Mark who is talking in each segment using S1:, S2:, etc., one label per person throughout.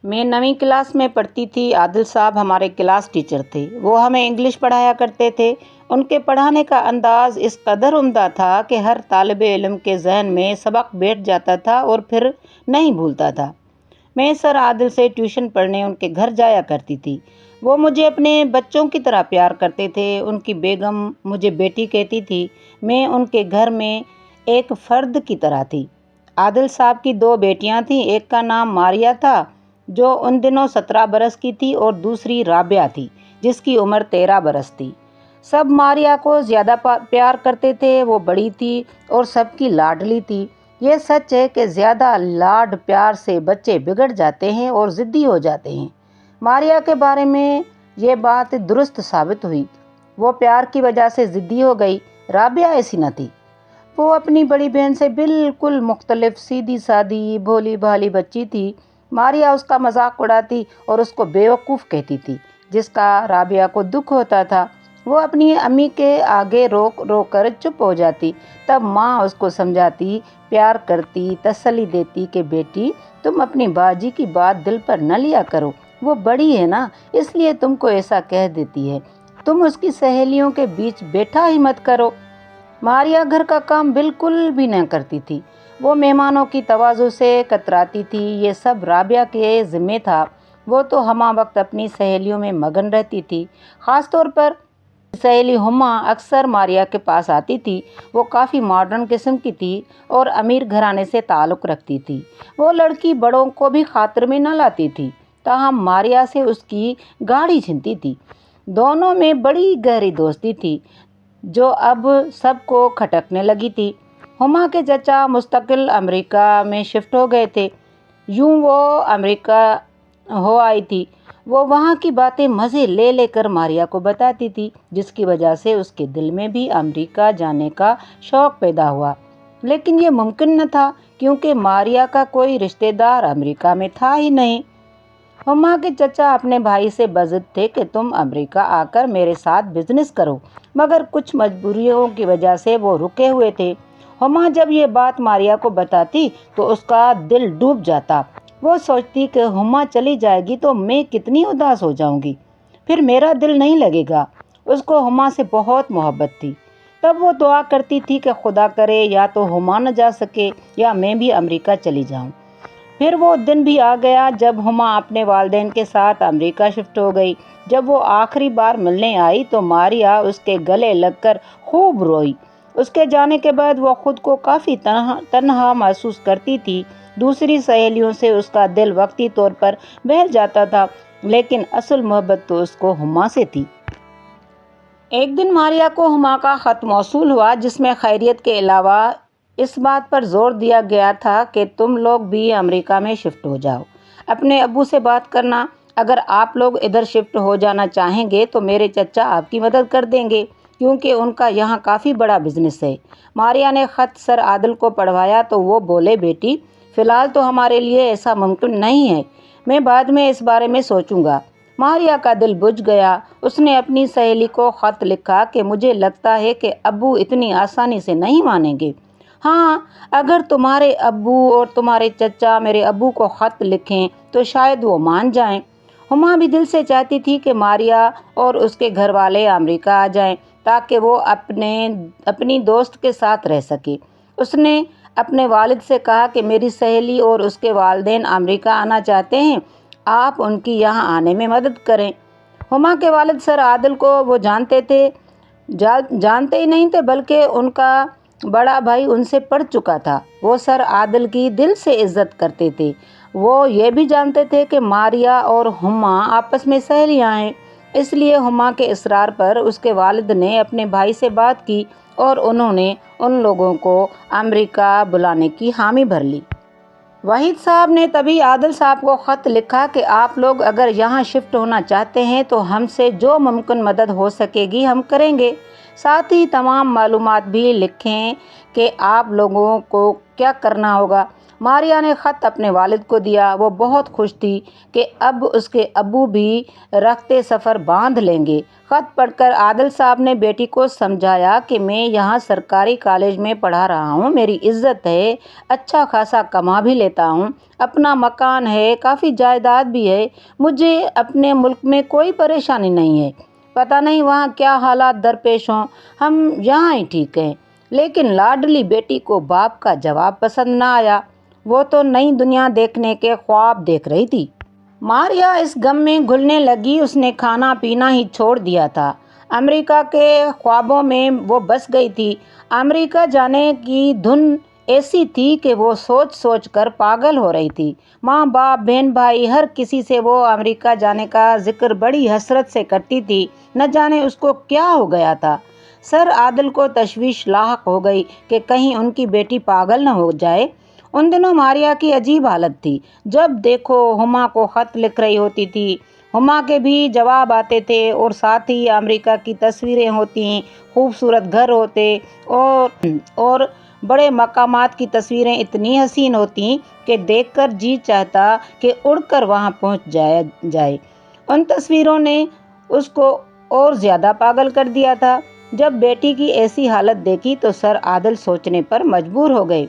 S1: میں 9ویں کلاس میں پڑھتی تھی۔ عادل صاحب ہمارے کلاس ٹیچر تھے۔ وہ ہمیں انگلش پڑھایا کرتے تھے۔ ان کے پڑھانے کا انداز اس قدر عمدہ تھا کہ ہر طالب علم کے ذہن میں سبق بیٹھ جاتا تھا اور پھر نہیں بھولتا تھا۔ میں سر عادل سے ٹیوشن پڑھنے ان کے گھر جایا کرتی تھی۔ وہ مجھے اپنے بچوں کی طرح پیار کرتے تھے۔ ان کی بیگم مجھے بیٹی کہتی تھی۔ میں ان کے گھر میں ایک فرد کی طرح تھی۔ عادل صاحب کی 2 بیٹیاں تھیں۔ ایک کا نام ماریہ تھا جو ان دنوں 17 برس کی تھی اور دوسری رابعہ تھی جس کی عمر 13 برس تھی۔ سب ماریہ کو زیادہ پیار کرتے تھے۔ وہ بڑی تھی اور سب کی لاڈلی تھی۔ یہ سچ ہے کہ زیادہ لاڈ پیار سے بچے بگڑ جاتے ہیں اور ضدی ہو جاتے ہیں۔ ماریہ کے بارے میں یہ بات درست ثابت ہوئی۔ وہ پیار کی وجہ سے ضدی ہو گئی۔ رابعہ ایسی نہ تھی۔ وہ اپنی بڑی بہن سے بالکل مختلف، سیدھی سادی، بھولی بھالی بچی تھی۔ ماریہ اس کا مذاق اڑاتی اور اس کو بیوقوف کہتی تھی، جس کا رابعہ کو دکھ ہوتا تھا۔ وہ اپنی امی کے آگے رو کر چپ ہو جاتی۔ تب ماں اس کو سمجھاتی، پیار کرتی، تسلی دیتی کہ بیٹی تم اپنی باجی کی بات دل پر نہ لیا کرو، وہ بڑی ہے نا، اس لیے تم کو ایسا کہہ دیتی ہے، تم اس کی سہیلیوں کے بیچ بیٹھا ہی مت کرو۔ ماریہ گھر کا کام بالکل بھی نہ کرتی تھی۔ وہ مہمانوں کی تواضع سے کتراتی تھی۔ یہ سب رابعہ کے ذمہ تھا۔ وہ تو ہمہ وقت اپنی سہیلیوں میں مگن رہتی تھی۔ خاص طور پر سہیلی ہما اکثر ماریہ کے پاس آتی تھی۔ وہ کافی ماڈرن قسم کی تھی اور امیر گھرانے سے تعلق رکھتی تھی۔ وہ لڑکی بڑوں کو بھی خاطر میں نہ لاتی تھی، تاہم ماریہ سے اس کی گاڑی چھنتی تھی۔ دونوں میں بڑی گہری دوستی تھی جو اب سب کو کھٹکنے لگی تھی۔ ہما کے چچا مستقل امریکہ میں شفٹ ہو گئے تھے۔ یوں وہ امریکہ ہو آئی تھی۔ وہ وہاں کی باتیں مزے لے لے کر ماریہ کو بتاتی تھی، جس کی وجہ سے اس کے دل میں بھی امریکہ جانے کا شوق پیدا ہوا۔ لیکن یہ ممکن نہ تھا کیونکہ ماریہ کا کوئی رشتہ دار امریکہ میں تھا ہی نہیں۔ ہما کے چچا اپنے بھائی سے بضد تھے کہ تم امریکہ آ کر میرے ساتھ بزنس کرو، مگر کچھ مجبوریوں کی وجہ سے وہ رکے ہوئے تھے۔ ہما جب یہ بات ماریہ کو بتاتی تو اس کا دل ڈوب جاتا۔ وہ سوچتی کہ ہما چلی جائے گی تو میں کتنی اداس ہو جاؤں گی، پھر میرا دل نہیں لگے گا۔ اس کو ہما سے بہت محبت تھی۔ تب وہ دعا کرتی تھی کہ خدا کرے یا تو ہما نہ جا سکے یا میں بھی امریکہ چلی جاؤں۔ پھر وہ دن بھی آ گیا جب ہما اپنے والدین کے ساتھ امریکہ شفٹ ہو گئی۔ جب وہ آخری بار ملنے آئی تو ماریہ اس کے گلے لگ کر خوب روئی۔ اس کے جانے کے بعد وہ خود کو کافی تنہا محسوس کرتی تھی۔ دوسری سہیلیوں سے اس کا دل وقتی طور پر بہل جاتا تھا، لیکن اصل محبت تو اس کو ہما سے تھی۔ ایک دن ماریہ کو ہما کا خط موصول ہوا جس میں خیریت کے علاوہ اس بات پر زور دیا گیا تھا کہ تم لوگ بھی امریکہ میں شفٹ ہو جاؤ۔ اپنے ابو سے بات کرنا، اگر آپ لوگ ادھر شفٹ ہو جانا چاہیں گے تو میرے چچا آپ کی مدد کر دیں گے کیونکہ ان کا یہاں کافی بڑا بزنس ہے۔ ماریہ نے خط سر عادل کو پڑھوایا تو وہ بولے، بیٹی فی الحال تو ہمارے لیے ایسا ممکن نہیں ہے، میں بعد میں اس بارے میں سوچوں گا۔ ماریہ کا دل بجھ گیا۔ اس نے اپنی سہیلی کو خط لکھا کہ مجھے لگتا ہے کہ ابو اتنی آسانی سے نہیں مانیں گے۔ ہاں، اگر تمہارے ابو اور تمہارے چچا میرے ابو کو خط لکھیں تو شاید وہ مان جائیں۔ ہما بھی دل سے چاہتی تھی کہ ماریہ اور اس کے گھر والے امریکہ آ جائیں تاکہ وہ اپنی دوست کے ساتھ رہ سکے۔ اس نے اپنے والد سے کہا کہ میری سہیلی اور اس کے والدین امریکہ آنا چاہتے ہیں، آپ ان کی یہاں آنے میں مدد کریں۔ ہما کے والد سر عادل کو وہ جانتے ہی نہیں تھے، بلکہ ان کا بڑا بھائی ان سے پڑھ چکا تھا۔ وہ سر عادل کی دل سے عزت کرتے تھے۔ وہ یہ بھی جانتے تھے کہ ماریہ اور ہما آپس میں سہیلیاں ہیں، اس لیے ہما کے اصرار پر اس کے والد نے اپنے بھائی سے بات کی اور انہوں نے ان لوگوں کو امریکہ بلانے کی حامی بھر لی۔ وحید صاحب نے تبھی عادل صاحب کو خط لکھا کہ آپ لوگ اگر یہاں شفٹ ہونا چاہتے ہیں تو ہم سے جو ممکن مدد ہو سکے گی ہم کریں گے۔ ساتھ ہی تمام معلومات بھی لکھیں کہ آپ لوگوں کو کیا کرنا ہوگا۔ ماریا نے خط اپنے والد کو دیا۔ وہ بہت خوش تھی کہ اب اس کے ابو بھی رخت سفر باندھ لیں گے۔ خط پڑھ کر عادل صاحب نے بیٹی کو سمجھایا کہ میں یہاں سرکاری کالج میں پڑھا رہا ہوں، میری عزت ہے، اچھا خاصا کما بھی لیتا ہوں، اپنا مکان ہے، کافی جائیداد بھی ہے، مجھے اپنے ملک میں کوئی پریشانی نہیں ہے، پتہ نہیں وہاں کیا حالات درپیش ہوں، ہم یہاں ہی ٹھیک ہیں۔ لیکن لاڈلی بیٹی کو باپ کا جواب پسند نہ آیا۔ وہ تو نئی دنیا دیکھنے کے خواب دیکھ رہی تھی۔ ماریا اس غم میں گھلنے لگی۔ اس نے کھانا پینا ہی چھوڑ دیا تھا۔ امریکہ کے خوابوں میں وہ بس گئی تھی۔ امریکہ جانے کی دھن ایسی تھی کہ وہ سوچ سوچ کر پاگل ہو رہی تھی۔ ماں باپ بہن بھائی ہر کسی سے وہ امریکہ جانے کا ذکر بڑی حسرت سے کرتی تھی۔ نہ جانے اس کو کیا ہو گیا تھا۔ سر عادل کو تشویش لاحق ہو گئی کہ کہیں ان کی بیٹی پاگل نہ ہو جائے۔ ان دنوں ماریا کی عجیب حالت تھی۔ جب دیکھو ہما کو خط لکھ رہی ہوتی تھی، ہما کے بھی جواب آتے تھے اور ساتھ ہی امریکہ کی تصویریں ہوتی، خوبصورت گھر ہوتے اور بڑے مقامات کی تصویریں اتنی حسین ہوتی کہ دیکھ کر جی چاہتا کہ اڑ کر وہاں پہنچ جائے۔ ان تصویروں نے اس کو اور زیادہ پاگل کر دیا تھا۔ جب بیٹی کی ایسی حالت دیکھی تو سر عادل سوچنے پر مجبور ہو گئے۔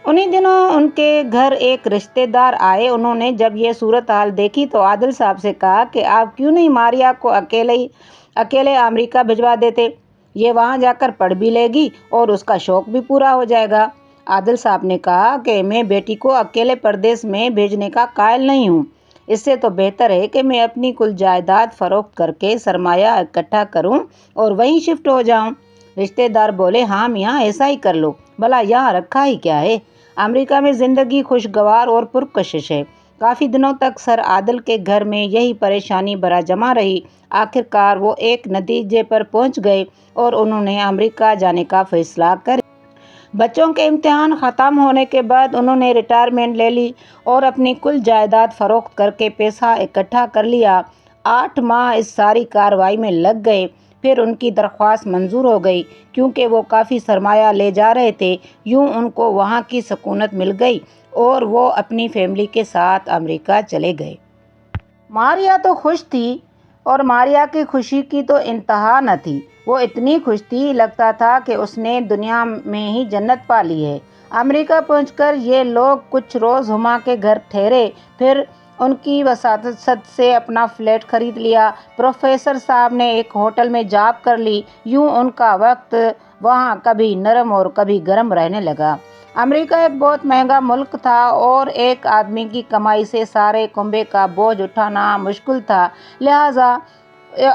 S1: انہی دنوں ان کے گھر ایک رشتے دار آئے۔ انہوں نے جب یہ صورتحال دیکھی تو عادل صاحب سے کہا کہ آپ کیوں نہیں ماریا کو اکیلے امریکہ بھجوا دیتے، یہ وہاں جا کر پڑھ بھی لے گی اور اس کا شوق بھی پورا ہو جائے گا۔ عادل صاحب نے کہا کہ میں بیٹی کو اکیلے پردیس میں بھیجنے کا قائل نہیں ہوں، اس سے تو بہتر ہے کہ میں اپنی کل جائیداد فروخت کر کے سرمایہ اکٹھا کروں اور وہیں شفٹ ہو جاؤں۔ رشتے دار بولے ہاں میاں ایسا ہی کر لو، بھلا یہاں رکھا ہی کیا ہے، امریکہ میں زندگی خوشگوار اور پرکشش ہے۔ کافی دنوں تک سر عادل کے گھر میں یہی پریشانی برا جمع رہی۔ آخرکار وہ ایک نتیجے پر پہنچ گئے اور انہوں نے امریکہ جانے کا فیصلہ کر لیا۔ بچوں کے امتحان ختم ہونے کے بعد انہوں نے ریٹائرمنٹ لے لی اور اپنی کل جائیداد فروخت کر کے پیسہ اکٹھا کر لیا۔ 8 ماہ اس ساری کارروائی میں لگ گئے، پھر ان کی درخواست منظور ہو گئی۔ کیونکہ وہ کافی سرمایہ لے جا رہے تھے، یوں ان کو وہاں کی سکونت مل گئی اور وہ اپنی فیملی کے ساتھ امریکہ چلے گئے۔ ماریا تو خوش تھی اور ماریا کی خوشی کی تو انتہا نہ تھی۔ وہ اتنی خوش تھی لگتا تھا کہ اس نے دنیا میں ہی جنت پا لی ہے۔ امریکہ پہنچ کر یہ لوگ کچھ روز ہما کے گھر ٹھہرے، پھر ان کی وساطت سے اپنا فلیٹ خرید لیا۔ پروفیسر صاحب نے ایک ہوٹل میں جاب کر لی۔ یوں ان کا وقت وہاں کبھی نرم اور کبھی گرم رہنے لگا۔ امریکہ ایک بہت مہنگا ملک تھا اور ایک آدمی کی کمائی سے سارے کنبے کا بوجھ اٹھانا مشکل تھا، لہٰذا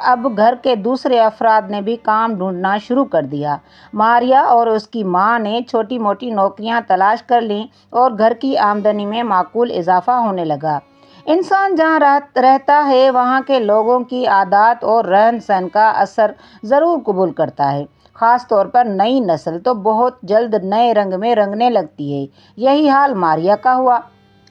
S1: اب گھر کے دوسرے افراد نے بھی کام ڈھونڈنا شروع کر دیا۔ ماریا اور اس کی ماں نے چھوٹی موٹی نوکریاں تلاش کر لیں اور گھر کی آمدنی میں معقول اضافہ ہونے لگا۔ انسان جہاں رہتا ہے وہاں کے لوگوں کی عادات اور رہن سہن کا اثر ضرور قبول کرتا ہے۔ خاص طور پر نئی نسل تو بہت جلد نئے رنگ میں رنگنے لگتی ہے۔ یہی حال ماریا کا ہوا۔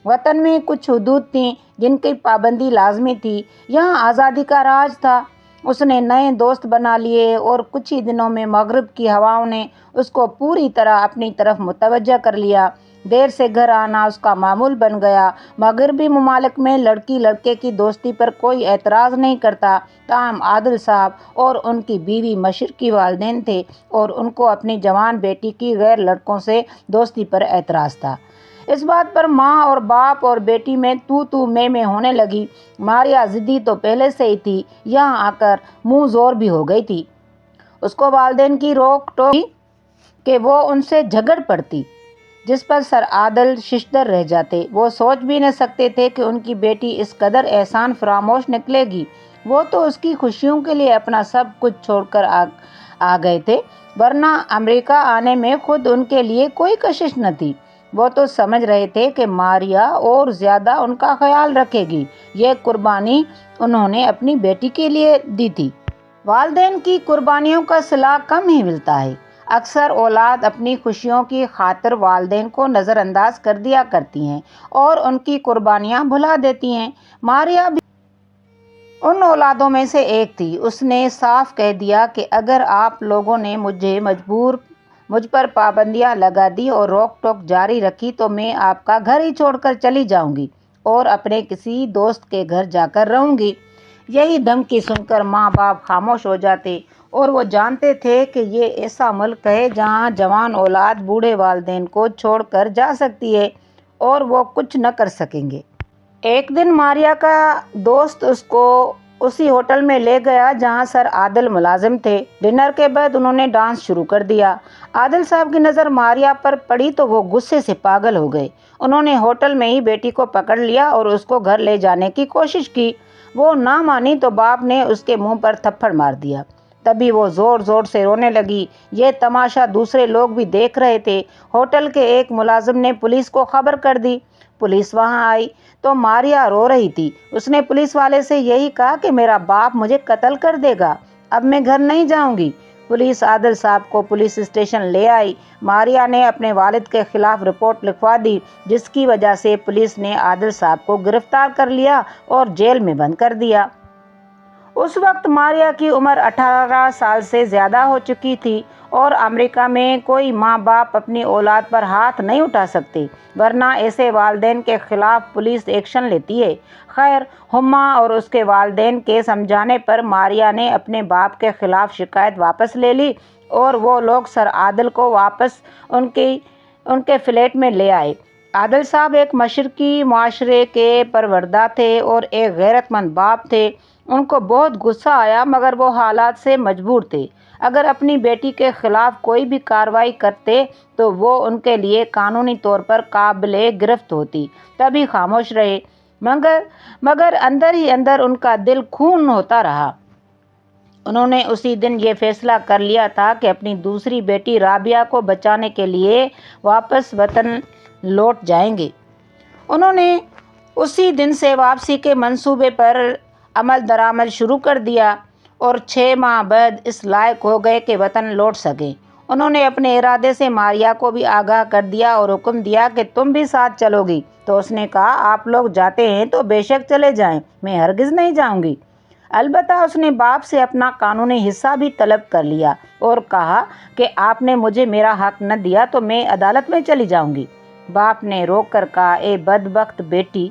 S1: وطن میں کچھ حدود تھیں جن کی پابندی لازمی تھی۔ یہاں آزادی کا راج تھا۔ اس نے نئے دوست بنا لیے اور کچھ ہی دنوں میں مغرب کی ہواؤں نے اس کو پوری طرح اپنی طرف متوجہ کر لیا۔ دیر سے گھر آنا اس کا معمول بن گیا۔ مغربی ممالک میں لڑکی لڑکے کی دوستی پر کوئی اعتراض نہیں کرتا، تاہم عادل صاحب اور ان کی بیوی مشرقی والدین تھے اور ان کو اپنی جوان بیٹی کی غیر لڑکوں سے دوستی پر اعتراض تھا۔ اس بات پر ماں اور باپ اور بیٹی میں تو میں ہونے لگی۔ ماریا ضدی تو پہلے سے ہی تھی، یہاں آ کر منہ زور بھی ہو گئی تھی۔ اس کو والدین کی روک ٹوک تھی کہ وہ ان سے جھگڑ پڑتی، جس پر سر عادل ششدر رہ جاتے۔ وہ سوچ بھی نہ سکتے تھے کہ ان کی بیٹی اس قدر احسان فراموش نکلے گی۔ وہ تو اس کی خوشیوں کے لیے اپنا سب کچھ چھوڑ کر آ گئے تھے، ورنہ امریکہ آنے میں خود ان کے لیے کوئی کشش نہ تھی۔ وہ تو سمجھ رہے تھے کہ ماریا اور زیادہ ان کا خیال رکھے گی۔ یہ قربانی انہوں نے اپنی بیٹی کے لیے دی تھی۔ والدین کی قربانیوں کا صلہ کم ہی ملتا ہے۔ اکثر اولاد اپنی خوشیوں کی خاطر والدین کو نظر انداز کر دیا کرتی ہیں اور ان کی قربانیاں بھلا دیتی ہیں۔ ماریا بھی ان اولادوں میں سے ایک تھی۔ اس نے صاف کہہ دیا کہ اگر آپ لوگوں نے مجھے مجھ پر پابندیاں لگا دی اور روک ٹوک جاری رکھی تو میں آپ کا گھر ہی چھوڑ کر چلی جاؤں گی اور اپنے کسی دوست کے گھر جا کر رہوں گی۔ یہی دھمکی سن کر ماں باپ خاموش ہو جاتے اور وہ جانتے تھے کہ یہ ایسا ملک ہے جہاں جوان اولاد بوڑھے والدین کو چھوڑ کر جا سکتی ہے اور وہ کچھ نہ کر سکیں گے۔ ایک دن ماریا کا دوست اس کو اسی ہوٹل میں لے گیا جہاں سر عادل ملازم تھے۔ ڈنر کے بعد انہوں نے ڈانس شروع کر دیا۔ عادل صاحب کی نظر ماریا پر پڑی تو وہ غصے سے پاگل ہو گئے۔ انہوں نے ہوٹل میں ہی بیٹی کو پکڑ لیا اور اس کو گھر لے جانے کی کوشش کی۔ وہ نہ مانی تو باپ نے اس کے منہ پر تھپڑ مار دیا۔ تبھی وہ زور زور سے رونے لگی۔ یہ تماشا دوسرے لوگ بھی دیکھ رہے تھے۔ ہوٹل کے ایک ملازم نے پولیس کو خبر کر دی۔ پولیس وہاں آئی تو ماریا رو رہی تھی۔ اس نے پولیس والے سے یہی کہا کہ میرا باپ مجھے قتل کر دے گا، اب میں گھر نہیں جاؤں گی۔ پولیس عادل صاحب کو پولیس اسٹیشن لے آئی۔ ماریا نے اپنے والد کے خلاف رپورٹ لکھوا دی، جس کی وجہ سے پولیس نے عادل صاحب کو گرفتار کر لیا اور جیل میں بند کر دیا۔ اس وقت ماریا کی عمر 18 سال سے زیادہ ہو چکی تھی اور امریکہ میں کوئی ماں باپ اپنی اولاد پر ہاتھ نہیں اٹھا سکتے، ورنہ ایسے والدین کے خلاف پولیس ایکشن لیتی ہے۔ خیر، ہما اور اس کے والدین کے سمجھانے پر ماریا نے اپنے باپ کے خلاف شکایت واپس لے لی اور وہ لوگ سر عادل کو واپس ان کے فلیٹ میں لے آئے۔ عادل صاحب ایک مشرقی معاشرے کے پروردہ تھے اور ایک غیرت مند باپ تھے۔ ان کو بہت غصہ آیا مگر وہ حالات سے مجبور تھے۔ اگر اپنی بیٹی کے خلاف کوئی بھی کارروائی کرتے تو وہ ان کے لیے قانونی طور پر قابل گرفت ہوتی، تبھی خاموش رہے، مگر اندر ہی اندر ان کا دل خون ہوتا رہا۔ انہوں نے اسی دن یہ فیصلہ کر لیا تھا کہ اپنی دوسری بیٹی رابعہ کو بچانے کے لیے واپس وطن لوٹ جائیں گے۔ انہوں نے اسی دن سے واپسی کے منصوبے پر عمل درآمد شروع کر دیا اور 6 ماہ بعد اس لائق ہو گئے کہ وطن لوٹ سکیں۔ انہوں نے اپنے ارادے سے ماریا کو بھی آگاہ کر دیا اور حکم دیا کہ تم بھی ساتھ چلو گی، تو اس نے کہا آپ لوگ جاتے ہیں تو بے شک چلے جائیں، میں ہرگز نہیں جاؤں گی۔ البتہ اس نے باپ سے اپنا قانونی حصہ بھی طلب کر لیا اور کہا کہ آپ نے مجھے میرا حق نہ دیا تو میں عدالت میں چلی جاؤں گی۔ باپ نے روک کر کہا اے بدبخت بیٹی،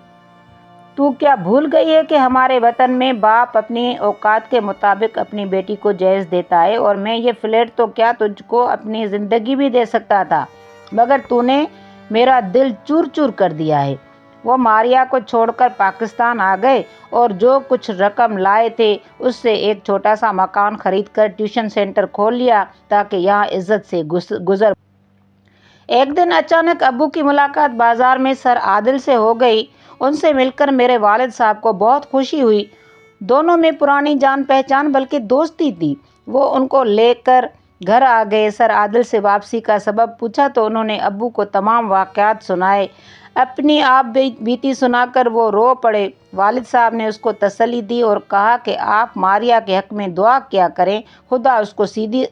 S1: تو کیا بھول گئی ہے کہ ہمارے وطن میں باپ اپنی اوقات کے مطابق اپنی بیٹی کو جہیز دیتا ہے، اور میں یہ فلیٹ تو کیا تجھ کو اپنی زندگی بھی دے سکتا تھا، مگر تو نے میرا دل چور چور کر دیا ہے۔ وہ ماریا کو چھوڑ کر پاکستان آ گئے اور جو کچھ رقم لائے تھے اس سے ایک چھوٹا سا مکان خرید کر ٹیوشن سینٹر کھول لیا تاکہ یہاں عزت سے گزر۔ ایک دن اچانک ابو کی ملاقات بازار میں سر عادل سے ہو گئی۔ ان سے مل کر میرے والد صاحب کو بہت خوشی ہوئی۔ دونوں میں پرانی جان پہچان بلکہ دوستی تھی۔ وہ ان کو لے کر گھر آ گئے۔ سر عادل سے واپسی کا سبب پوچھا تو انہوں نے ابو کو تمام واقعات سنائے۔ اپنی آپ بیتی سنا کر وہ رو پڑے۔ والد صاحب نے اس کو تسلی دی اور کہا کہ آپ ماریا کے حق میں دعا کیا کریں، خدا اس کو سیدھی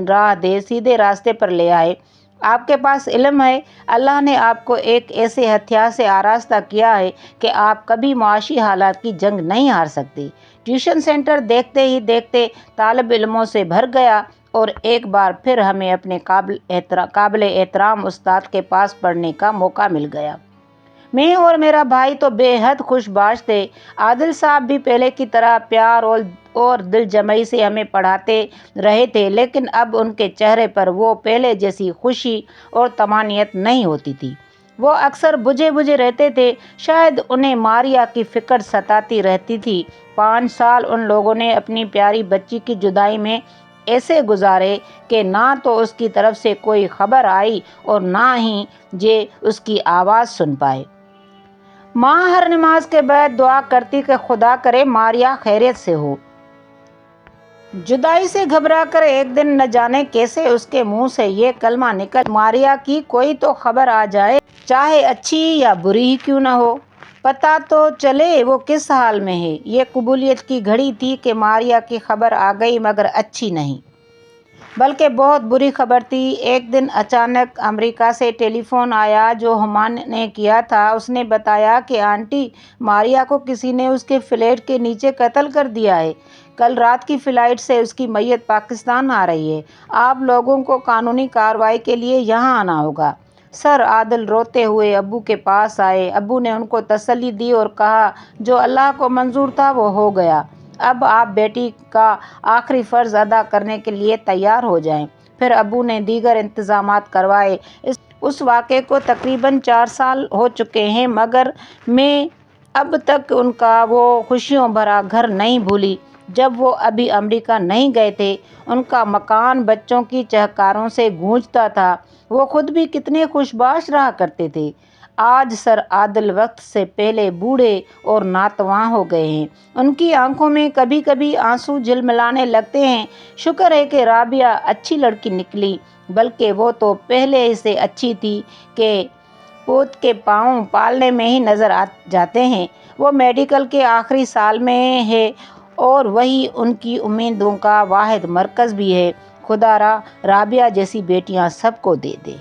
S1: راہ دے، سیدھے راستے پر لے آئے۔ آپ کے پاس علم ہے، اللہ نے آپ کو ایک ایسے ہتھیار سے آراستہ کیا ہے کہ آپ کبھی معاشی حالات کی جنگ نہیں ہار سکتے۔ ٹیوشن سینٹر دیکھتے ہی دیکھتے طالب علموں سے بھر گیا اور ایک بار پھر ہمیں اپنے قابل احترام استاد کے پاس پڑھنے کا موقع مل گیا۔ میں اور میرا بھائی تو بے حد خوش باش تھے۔ عادل صاحب بھی پہلے کی طرح پیار اور دل جمعی سے ہمیں پڑھاتے رہے تھے، لیکن اب ان کے چہرے پر وہ پہلے جیسی خوشی اور طمانینت نہیں ہوتی تھی۔ وہ اکثر بجھے بجھے رہتے تھے، شاید انہیں ماریا کی فکر ستاتی رہتی تھی۔ 5 سال ان لوگوں نے اپنی پیاری بچی کی جدائی میں ایسے گزارے کہ نہ تو اس کی طرف سے کوئی خبر آئی اور نہ ہی اس کی آواز سن پائے۔ ماں ہر نماز کے بعد دعا کرتی کہ خدا کرے ماریا خیریت سے ہو۔ جدائی سے گھبرا کر ایک دن نہ جانے کیسے اس کے منہ سے یہ کلمہ نکل، ماریا کی کوئی تو خبر آ جائے، چاہے اچھی یا بری ہی کیوں نہ ہو، پتہ تو چلے وہ کس حال میں ہے۔ یہ قبولیت کی گھڑی تھی کہ ماریا کی خبر آ گئی مگر اچھی نہیں۔ بلکہ بہت بری خبر تھی۔ ایک دن اچانک امریکہ سے ٹیلی فون آیا جو ہمان نے کیا تھا۔ اس نے بتایا کہ آنٹی ماریا کو کسی نے اس کے فلیٹ کے نیچے قتل کر دیا ہے۔ کل رات کی فلائٹ سے اس کی میت پاکستان آ رہی ہے۔ آپ لوگوں کو قانونی کارروائی کے لیے یہاں آنا ہوگا۔ سر عادل روتے ہوئے ابو کے پاس آئے۔ ابو نے ان کو تسلی دی اور کہا جو اللہ کو منظور تھا وہ ہو گیا۔ اب آپ بیٹی کا آخری فرض ادا کرنے کے لیے تیار ہو جائیں۔ پھر ابو نے دیگر انتظامات کروائے۔ اس واقعے کو تقریباً 4 سال ہو چکے ہیں مگر میں اب تک ان کا وہ خوشیوں بھرا گھر نہیں بھولی جب وہ ابھی امریکہ نہیں گئے تھے۔ ان کا مکان بچوں کی چہکاروں سے گونجتا تھا۔ وہ خود بھی کتنے خوش باش رہا کرتے تھے۔ آج سر عادل وقت سے پہلے بوڑھے اور ناتواں ہو گئے ہیں۔ ان کی آنکھوں میں کبھی کبھی آنسو جھلملانے لگتے ہیں۔ شکر ہے کہ رابعہ اچھی لڑکی نکلی، بلکہ وہ تو پہلے سے اچھی تھی کہ پوت کے پاؤں پالنے میں ہی نظر جاتے ہیں۔ وہ میڈیکل کے آخری سال میں ہے اور وہی ان کی امیدوں کا واحد مرکز بھی ہے۔ خدا را رابعہ جیسی بیٹیاں سب کو دے دے۔